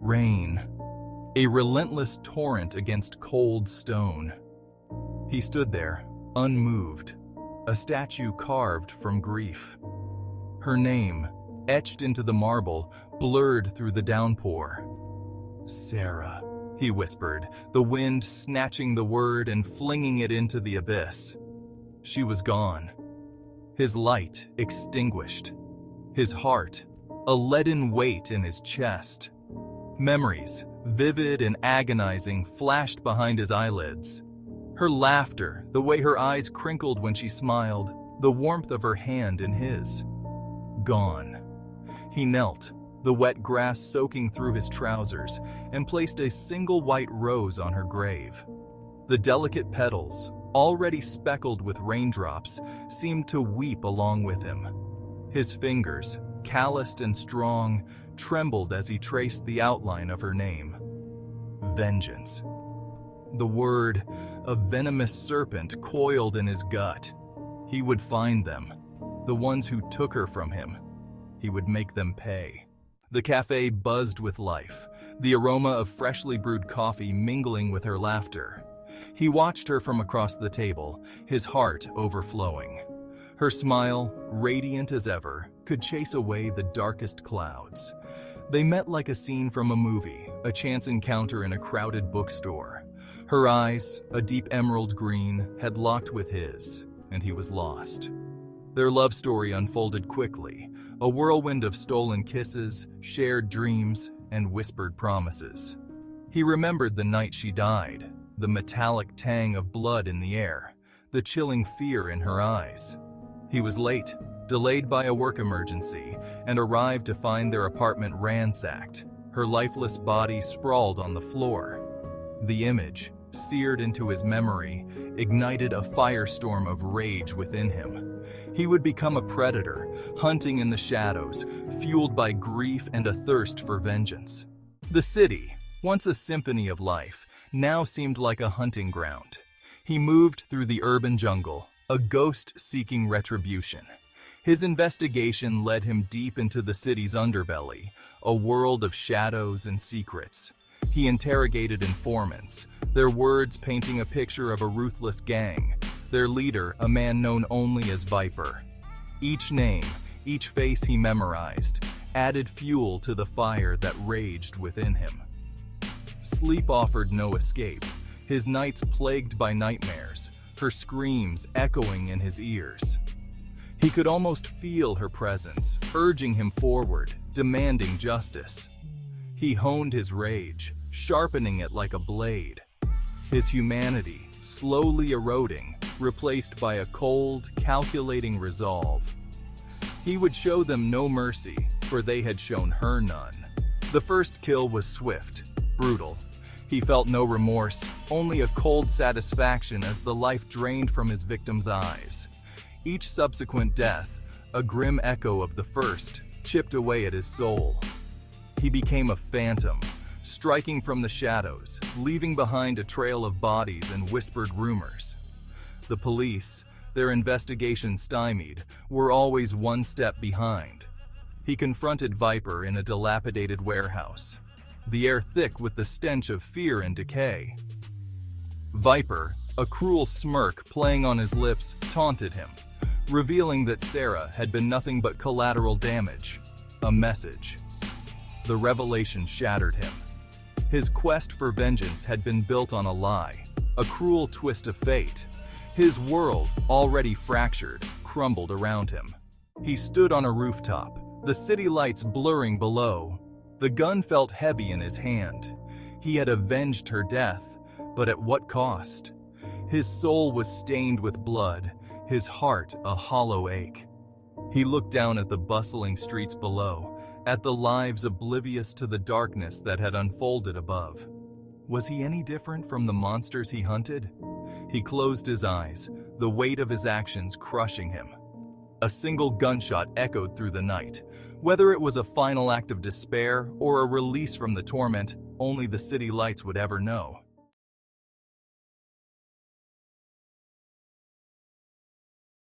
Rain, a relentless torrent against cold stone. He stood there, unmoved, a statue carved from grief. Her name, etched into the marble, blurred through the downpour. Sarah, he whispered, the wind snatching the word and flinging it into the abyss. She was gone. His light extinguished. His heart, a leaden weight in his chest. Memories, vivid and agonizing, flashed behind his eyelids. Her laughter, the way her eyes crinkled when she smiled, the warmth of her hand in his. Gone. He knelt, the wet grass soaking through his trousers, and placed a single white rose on her grave. The delicate petals, already speckled with raindrops, seemed to weep along with him. His fingers, calloused and strong, trembled as he traced the outline of her name. Vengeance. The word, a venomous serpent, coiled in his gut. He would find them, the ones who took her from him. He would make them pay. The cafe buzzed with life, the aroma of freshly brewed coffee mingling with her laughter. He watched her from across the table, his heart overflowing. Her smile, radiant as ever, could chase away the darkest clouds. They met like a scene from a movie, a chance encounter in a crowded bookstore. Her eyes, a deep emerald green, had locked with his, and he was lost. Their love story unfolded quickly, a whirlwind of stolen kisses, shared dreams, and whispered promises. He remembered the night she died, the metallic tang of blood in the air, the chilling fear in her eyes. He was late, delayed by a work emergency, and arrived to find their apartment ransacked, her lifeless body sprawled on the floor. The image, seared into his memory, ignited a firestorm of rage within him. He would become a predator, hunting in the shadows, fueled by grief and a thirst for vengeance. The city, once a symphony of life, now seemed like a hunting ground. He moved through the urban jungle, a ghost seeking retribution. His investigation led him deep into the city's underbelly, a world of shadows and secrets. He interrogated informants, their words painting a picture of a ruthless gang, their leader a man known only as Viper. Each name, each face he memorized, added fuel to the fire that raged within him. Sleep offered no escape, his nights plagued by nightmares, her screams echoing in his ears. He could almost feel her presence, urging him forward, demanding justice. He honed his rage, sharpening it like a blade. His humanity, slowly eroding, replaced by a cold, calculating resolve. He would show them no mercy, for they had shown her none. The first kill was swift, brutal. He felt no remorse, only a cold satisfaction as the life drained from his victim's eyes. Each subsequent death, a grim echo of the first, chipped away at his soul. He became a phantom, striking from the shadows, leaving behind a trail of bodies and whispered rumors. The police, their investigation stymied, were always one step behind. He confronted Viper in a dilapidated warehouse, the air thick with the stench of fear and decay. Viper, a cruel smirk playing on his lips, taunted him, revealing that Sarah had been nothing but collateral damage, a message. The revelation shattered him. His quest for vengeance had been built on a lie, a cruel twist of fate. His world, already fractured, crumbled around him. He stood on a rooftop, the city lights blurring below. The gun felt heavy in his hand. He had avenged her death, but at what cost? His soul was stained with blood, his heart a hollow ache. He looked down at the bustling streets below, at the lives oblivious to the darkness that had unfolded above. Was he any different from the monsters he hunted? He closed his eyes, the weight of his actions crushing him. A single gunshot echoed through the night. Whether it was a final act of despair or a release from the torment, only the city lights would ever know.